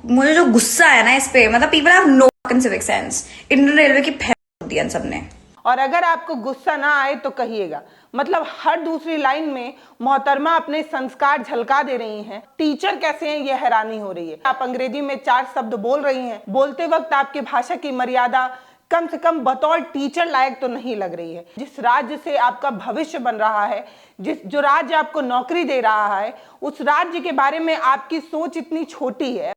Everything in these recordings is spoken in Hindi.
मुझे जो गुस्सा है ना इस पे, मतलब people have no fucking civic sense. Indian railway की फेल दिया इन सबने। और अगर आपको गुस्सा ना आए तो कहिएगा, मतलब हर दूसरी लाइन में मोहतरमा अपने संस्कार झलका दे रही हैं। टीचर कैसे हैं ये हैरानी हो रही है। आप अंग्रेजी में 4 शब्द बोल रही हैं, बोलते वक्त आपकी भाषा की मर्यादा कम से कम बतौर टीचर लायक तो नहीं लग रही है। जिस राज्य से आपका भविष्य बन रहा है, जो राज्य आपको नौकरी दे रहा है, उस राज्य के बारे में आपकी सोच इतनी छोटी है।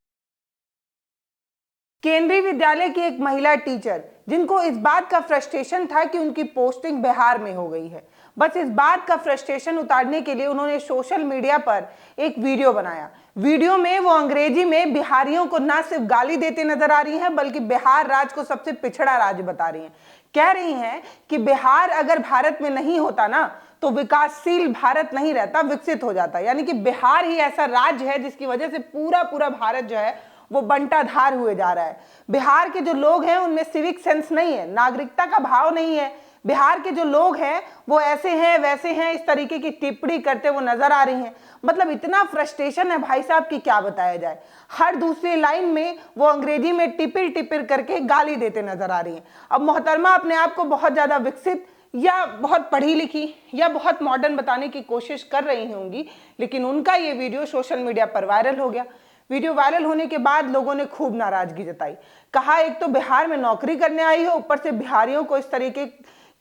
केंद्रीय विद्यालय की एक महिला टीचर जिनको इस बात का फ्रस्ट्रेशन था कि उनकी पोस्टिंग बिहार में हो गई है, बस इस बात का फ्रस्ट्रेशन उतारने के लिए उन्होंने सोशल मीडिया पर एक वीडियो बनाया। वीडियो में वो अंग्रेजी में बिहारियों को ना सिर्फ गाली देते नजर आ रही हैं, बल्कि बिहार राज्य को सबसे पिछड़ा राज्य बता रही हैं। कह रही हैं कि बिहार अगर भारत में नहीं होता ना तो विकासशील भारत नहीं रहता, विकसित हो जाता। यानी कि बिहार ही ऐसा राज्य है जिसकी वजह से पूरा भारत जो है वो बंटाधार हुए जा रहा है। बिहार के जो लोग हैं उनमें सिविक सेंस नहीं है, नागरिकता का भाव नहीं है। बिहार के जो लोग हैं वो ऐसे हैं वैसे हैं, इस तरीके की टिप्पणी करते वो नजर आ रही हैं। मतलब इतना फ्रस्ट्रेशन है भाई साहब की क्या बताया जाए। हर दूसरी लाइन में वो अंग्रेजी में टिपिर करके गाली देते नजर आ रही हैं। अब मोहतरमा अपने आप को बहुत ज्यादा विकसित या बहुत पढ़ी लिखी या बहुत मॉडर्न बताने की कोशिश कर रही होंगी, लेकिन उनका ये वीडियो सोशल मीडिया पर वायरल हो गया। वीडियो वायरल होने के बाद लोगों ने खूब नाराजगी जताई। कहा एक तो बिहार में नौकरी करने आई हो, ऊपर से बिहारियों को इस तरीके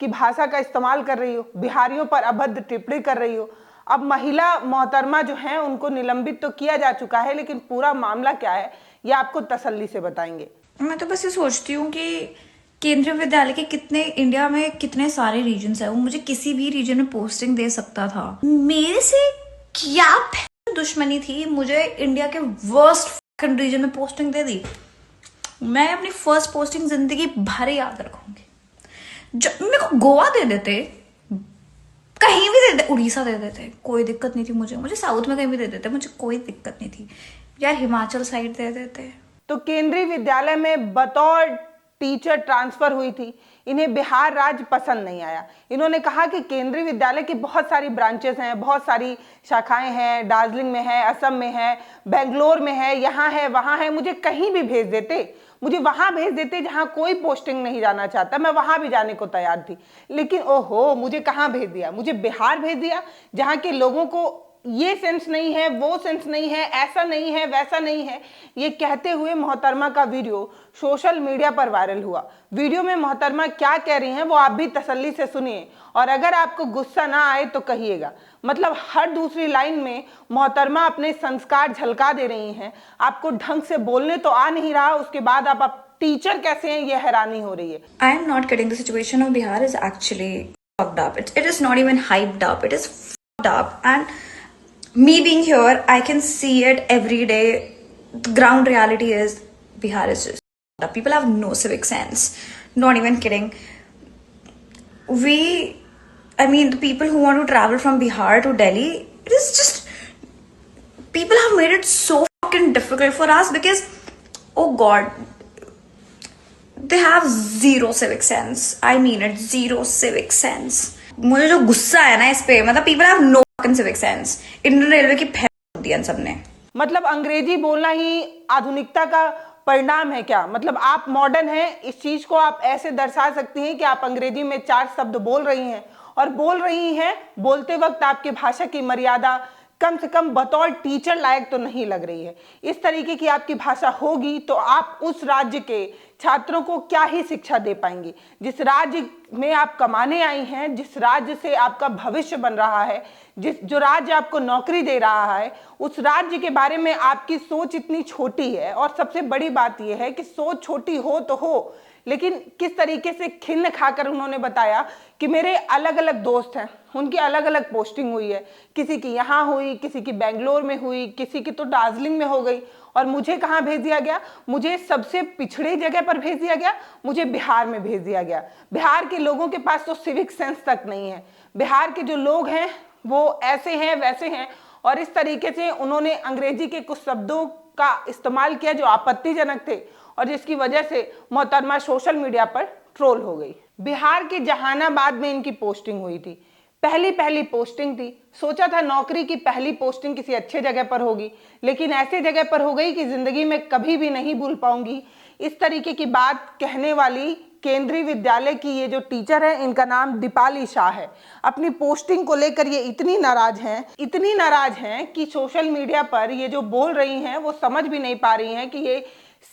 की भाषा का इस्तेमाल कर रही हो, बिहारियों पर अभद्र टिप्पणी कर रही हो। अब महिला मोहतरमा जो हैं उनको निलंबित तो किया जा चुका है, लेकिन पूरा मामला क्या है ये आपको तसल्ली से बताएंगे। मैं तो बस ये सोचती हूँ कि केंद्रीय विद्यालय के कितने इंडिया में कितने सारे रीजन्स है, वो मुझे किसी भी रीजन में पोस्टिंग दे सकता था। मेरे से क्या दुश्मनी थी, मुझे इंडिया के वर्स्ट रीजन में पोस्टिंग दे दी। मैं अपनी फर्स्ट पोस्टिंग जिंदगी भर याद रखूंगी। जब मेरे को गोवा दे देते, कहीं भी दे देते, उड़ीसा दे देते, कोई दिक्कत नहीं थी। मुझे साउथ में कहीं भी दे देते, मुझे कोई दिक्कत नहीं थी यार। हिमाचल साइड दे देते। तो केंद्रीय विद्यालय में बतौर टीचर ट्रांसफर हुई थी। इन्हें बिहार राज्य पसंद नहीं आया। इन्होंने कहा कि केंद्रीय विद्यालय की बहुत सारी ब्रांचेस हैं, बहुत सारी शाखाएं हैं, दार्जिलिंग में है, असम में है, बेंगलोर में है, यहाँ है, वहाँ है, मुझे कहीं भी भेज देते, मुझे वहां भेज देते जहां कोई पोस्टिंग नहीं जाना चाहता, मैं वहां भी जाने को तैयार थी। लेकिन ओहो, मुझे कहां भेज दिया, मुझे बिहार भेज दिया, जहां के लोगों को ये सेंस नहीं है, वो सेंस नहीं है, ऐसा नहीं है, वैसा नहीं है। ये कहते हुए मोहतरमा का वीडियो सोशल मीडिया पर वायरल हुआ। वीडियो में मोहतरमा क्या कह रही हैं वो आप भी तसल्ली से सुनिए, और अगर आपको गुस्सा ना आए तो कहिएगा। मतलब हर दूसरी लाइन में मोहतरमा अपने संस्कार झलका दे रही हैं। आपको ढंग से बोलने तो आ नहीं रहा, उसके बाद आप टीचर कैसे हैं ये हैरानी हो रही है। I am not kidding, the situation of Bihar is actually fucked up. It is not even hyped up. It is fucked up. And me being here, I can see it every day. The ground reality is Bihar is just fucked up. People have no civic sense. Not even kidding. The people who want to travel from Bihar to Delhi, it is just, people have made it so fucking difficult for us because, oh God, they have zero civic sense. I mean it, zero civic sense. मुझे जो गुस्सा है ना इस पे, मतलब people have no fucking civic sense. Indian railway की फेल दिया इन सबने। मतलब अंग्रेजी बोलना ही आधुनिकता का परिणाम है क्या? मतलब आप मॉडर्न हैं, इस चीज को आप ऐसे दर्शा सकती हैं कि आप अंग्रेजी में 4 शब्द बोल रही हैं, और बोल रही हैं बोलते वक्त आपकी भाषा की मर्यादा कम से कम बतौर टीचर लायक तो नहीं लग रही है। इस तरीके की आपकी भाषा होगी तो आप उस राज्य के छात्रों को क्या ही शिक्षा दे पाएंगी। जिस राज्य में आप कमाने आई हैं, जिस राज्य से आपका भविष्य बन रहा है, जो राज्य आपको नौकरी दे रहा है, उस राज्य के बारे में आपकी सोच इतनी छोटी है। और सबसे बड़ी बात यह है कि सोच छोटी हो तो हो, लेकिन किस तरीके से खिन्न खाकर उन्होंने बताया कि मेरे अलग अलग दोस्त हैं, उनकी अलग अलग पोस्टिंग हुई है, किसी की यहाँ हुई, किसी की बेंगलोर में हुई, किसी की तो दार्जिलिंग में हो गई, और मुझे कहाँ भेज दिया गया? मुझे सबसे पिछड़े जगह पर भेज दिया गया, मुझे बिहार में भेज दिया गया। बिहार के लोगों के पास तो सिविक सेंस तक नहीं है। बिहार के जो लोग हैं वो ऐसे हैं वैसे हैं, और इस तरीके से उन्होंने अंग्रेजी के कुछ शब्दों का इस्तेमाल किया जो आपत्तिजनक थे, और जिसकी वजह से मोहतरमा सोशल मीडिया पर ट्रोल हो गई। बिहार के जहानाबाद में इनकी पोस्टिंग हुई थी। पहली पहली पोस्टिंग थी, सोचा था नौकरी की पहली पोस्टिंग किसी अच्छे जगह पर होगी, लेकिन ऐसे जगह पर हो गई कि जिंदगी में कभी भी नहीं भूल पाऊंगी। इस तरीके की बात कहने वाली केंद्रीय विद्यालय की ये जो टीचर है, इनका नाम दीपाली शाह है। अपनी पोस्टिंग को लेकर ये इतनी नाराज हैं कि सोशल मीडिया पर ये जो बोल रही हैं वो समझ भी नहीं पा रही हैं कि ये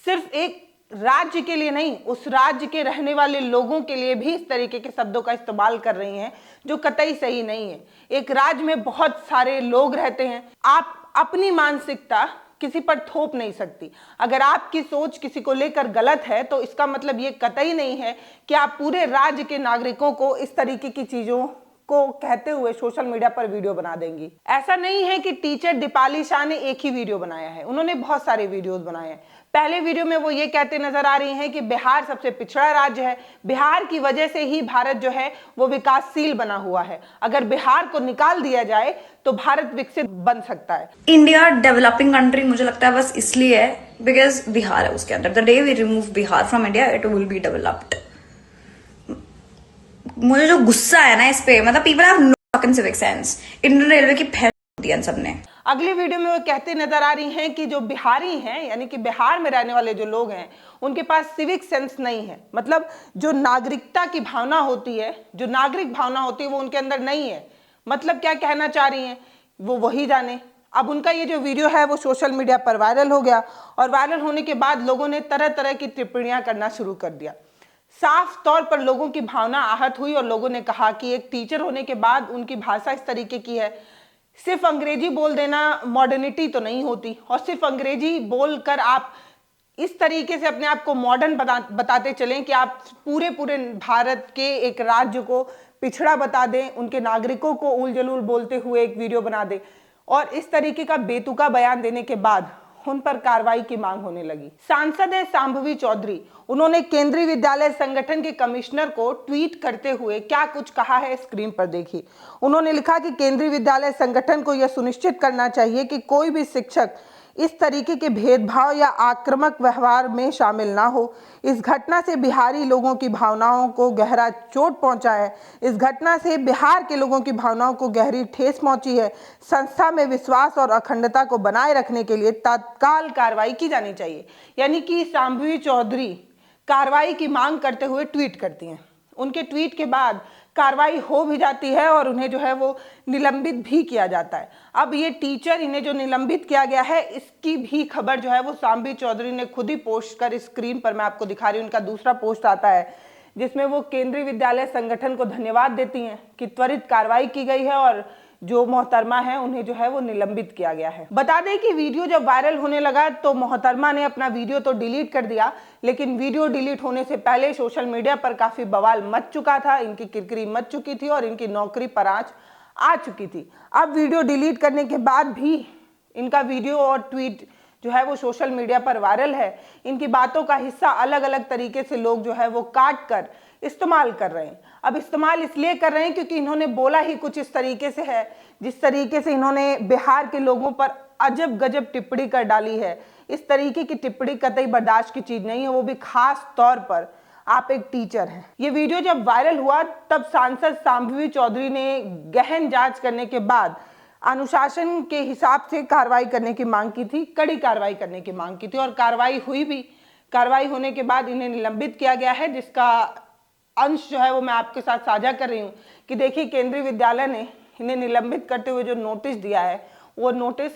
सिर्फ एक राज्य के लिए नहीं, उस राज्य के रहने वाले लोगों के लिए भी इस तरीके के शब्दों का इस्तेमाल कर रही हैं, जो कतई सही नहीं है। एक राज्य में बहुत सारे लोग रहते हैं, आप अपनी मानसिकता किसी पर थोप नहीं सकती। अगर आपकी सोच किसी को लेकर गलत है तो इसका मतलब ये कतई नहीं है कि आप पूरे राज्य के नागरिकों को इस तरीके की चीजों को कहते हुए सोशल मीडिया पर वीडियो बना देंगी। ऐसा नहीं है कि टीचर दीपाली शाह ने एक ही वीडियो बनाया है, उन्होंने बहुत सारे वीडियोस बनाए हैं। पहले वीडियो में वो ये कहते नजर आ रही हैं कि बिहार सबसे पिछड़ा राज्य है, बिहार की वजह से ही भारत जो है वो विकासशील बना हुआ है, अगर बिहार को निकाल दिया जाए तो भारत विकसित बन सकता है। इंडिया डेवलपिंग कंट्री मुझे लगता है बस इसलिए है बिकॉज बिहार है उसके अंदर। The day we remove Bihar from India it will be developed. मुझे जो गुस्सा है ना इस पे, मतलब people have no fucking civic sense. Indian railway की फैल दिया सबने। अगली वीडियो में वो कहते नजर आ रही हैं कि जो बिहारी हैं, यानी कि बिहार में रहने वाले जो लोग हैं, उनके पास सिविक सेंस नहीं है। मतलब जो नागरिकता की भावना होती है, जो नागरिक भावना होती है, वो उनके अंदर नहीं है। मतलब क्या कहना चाह रही हैं वो वही जाने। अब उनका ये जो वीडियो है वो सोशल मीडिया पर वायरल हो गया, और वायरल होने के बाद लोगों ने तरह तरह की टिप्पणियां करना शुरू कर दिया। साफ तौर पर लोगों की भावना आहत हुई और लोगों ने कहा कि एक टीचर होने के बाद उनकी भाषा इस तरीके की है। सिर्फ अंग्रेजी बोल देना मॉडर्निटी तो नहीं होती, और सिर्फ अंग्रेजी बोलकर आप इस तरीके से अपने आप को मॉडर्न बताते चलें कि आप पूरे भारत के एक राज्य को पिछड़ा बता दें, उनके नागरिकों को उल जलूल बोलते हुए एक वीडियो बना दें, और इस तरीके का बेतुका बयान देने के बाद उन पर कार्रवाई की मांग होने लगी। सांसद है शांभवी चौधरी, उन्होंने केंद्रीय विद्यालय संगठन के कमिश्नर को ट्वीट करते हुए क्या कुछ कहा है स्क्रीन पर देखिए। उन्होंने लिखा कि केंद्रीय विद्यालय संगठन को यह सुनिश्चित करना चाहिए कि कोई भी शिक्षक इस तरीके के भेदभाव या आक्रामक व्यवहार में शामिल ना हो। इस घटना से बिहारी लोगों की भावनाओं को गहरा चोट पहुंचा है। इस घटना से बिहार के लोगों की भावनाओं को गहरी ठेस पहुंची है। संस्था में विश्वास और अखंडता को बनाए रखने के लिए तत्काल कार्रवाई की जानी चाहिए। यानी कि शांभवी चौधरी कार्रवाई की मांग करते हुए ट्वीट करती हैं। उनके ट्वीट के बाद कार्रवाई हो भी जाती है और उन्हें जो है वो निलंबित भी किया जाता है। अब ये टीचर, इन्हें जो निलंबित किया गया है, इसकी भी खबर जो है वो शांभवी चौधरी ने खुद ही पोस्ट कर, स्क्रीन पर मैं आपको दिखा रही हूँ, उनका दूसरा पोस्ट आता है जिसमें वो केंद्रीय विद्यालय संगठन को धन्यवाद देती हैं कि त्वरित कार्रवाई की गई है और जो मोहतरमा है उन्हें जो है वो निलंबित किया गया है। बता दें कि वीडियो जब वायरल होने लगा तो मोहतरमा ने अपना वीडियो तो डिलीट कर दिया, लेकिन वीडियो डिलीट होने से पहले सोशल मीडिया पर काफी बवाल मच चुका था, इनकी किरकिरी मच चुकी थी और इनकी नौकरी पर आंच आ चुकी थी। अब वीडियो डिलीट करने के बाद भी इनका वीडियो और ट्वीट जो है वो सोशल मीडिया पर वायरल है। इनकी बातों का हिस्सा अलग अलग तरीके से लोग जो है वो काट कर इस्तेमाल कर रहे हैं। अब इस्तेमाल इसलिए कर रहे हैं क्योंकि इन्होंने बोला ही कुछ इस तरीके से है, जिस तरीके से इन्होंने बिहार के लोगों पर अजब गजब टिप्पणी कर डाली है। इस तरीके की टिप्पणी कतई बर्दाश्त की चीज नहीं है, वो भी खास तौर पर आप एक टीचर हैं। ये वीडियो जब वायरल हुआ तब सांसद शांभवी चौधरी ने गहन जांच करने के बाद अनुशासन के हिसाब से कार्रवाई करने की मांग की थी, कड़ी कार्रवाई करने की मांग की थी, और कार्रवाई हुई भी। कार्रवाई होने के बाद इन्हें निलंबित किया गया है, जिसका अंश जो है वो मैं आपके साथ साझा कर रही हूँ कि देखिए केंद्रीय विद्यालय ने इन्हें निलंबित करते हुए जो नोटिस दिया है वो नोटिस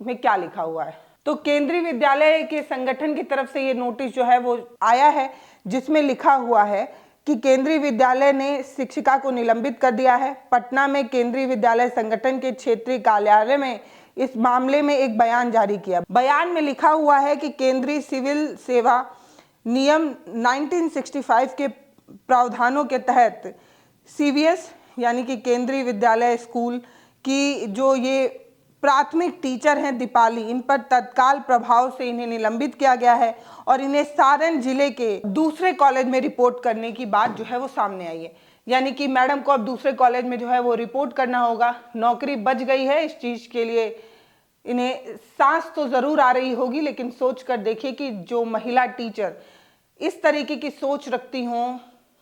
में क्या लिखा हुआ है। तो केंद्रीय विद्यालय के संगठन की तरफ से ये नोटिस जो है वो आया है, जिसमें लिखा हुआ है कि केंद्रीय विद्यालय ने शिक्षिका को निलंबित कर दिया है। पटना में केंद्रीय विद्यालय संगठन के क्षेत्रीय कार्यालय में इस मामले में एक बयान जारी किया। बयान में लिखा हुआ है कि केंद्रीय सिविल सेवा नियम 1965 के प्रावधानों के तहत सीवीएस यानी कि केंद्रीय विद्यालय स्कूल की जो ये प्राथमिक टीचर हैं दीपाली, इन पर तत्काल प्रभाव से इन्हें निलंबित किया गया है और इन्हें सारण जिले के दूसरे कॉलेज में रिपोर्ट करने की बात जो है वो सामने आई है। यानी कि मैडम को अब दूसरे कॉलेज में जो है वो रिपोर्ट करना होगा। नौकरी बच गई है, इस चीज के लिए इन्हें सांस तो जरूर आ रही होगी, लेकिन सोच कर देखिए कि जो महिला टीचर इस तरीके की सोच रखती हों,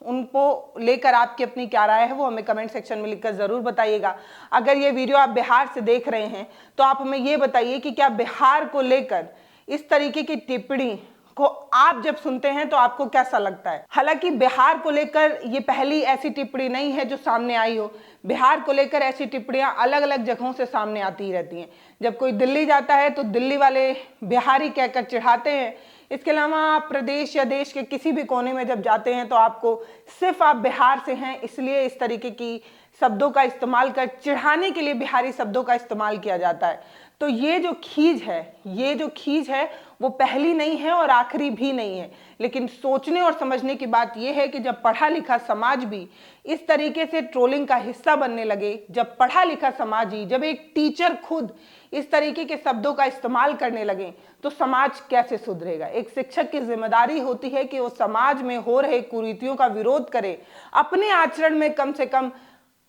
उनको लेकर आपकी अपनी क्या राय है वो हमें कमेंट सेक्शन में लिखकर ज़रूर बताइएगा। अगर ये वीडियो आप बिहार से देख रहे हैं तो आप हमें ये बताइए कि क्या बिहार को लेकर इस तरीके की टिप्पणी को आप जब सुनते हैं तो आपको कैसा लगता है। हालांकि बिहार को लेकर ये पहली ऐसी टिप्पणी नहीं है जो सामने आई हो। बिहार को लेकर ऐसी टिप्पणियां अलग अलग जगहों से सामने आती ही रहती हैं। जब कोई दिल्ली जाता है तो दिल्ली वाले बिहारी कहकर चिढ़ाते हैं। इसके अलावा आप प्रदेश या देश के किसी भी कोने में जब जाते हैं तो आपको सिर्फ आप बिहार से हैं इसलिए इस तरीके की शब्दों का इस्तेमाल कर चिढ़ाने के लिए बिहारी शब्दों का इस्तेमाल किया जाता है। तो ये जो खींच है वो पहली नहीं है और आखिरी भी नहीं है। लेकिन सोचने और समझने की बात यह है कि जब पढ़ा लिखा समाज भी इस तरीके से ट्रोलिंग का हिस्सा बनने लगे, जब पढ़ा लिखा समाज ही, जब एक टीचर खुद इस तरीके के शब्दों का इस्तेमाल करने लगे तो समाज कैसे सुधरेगा। एक शिक्षक की जिम्मेदारी होती है कि वो समाज में हो रहे कुरीतियों का विरोध करे, अपने आचरण में कम से कम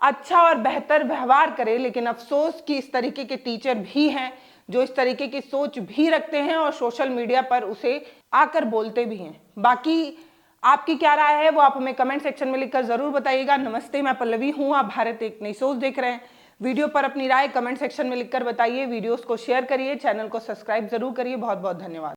अच्छा और बेहतर व्यवहार करे। लेकिन अफसोस कि इस तरीके के टीचर भी हैं जो इस तरीके की सोच भी रखते हैं और सोशल मीडिया पर उसे आकर बोलते भी हैं। बाकी आपकी क्या राय है वो आप हमें कमेंट सेक्शन में लिखकर जरूर बताइएगा। नमस्ते, मैं पल्लवी हूँ, आप भारत एक नई सोच देख रहे हैं। वीडियो पर अपनी राय कमेंट सेक्शन में लिखकर बताइए, वीडियोस को शेयर करिए, चैनल को सब्सक्राइब जरूर करिए। बहुत बहुत धन्यवाद।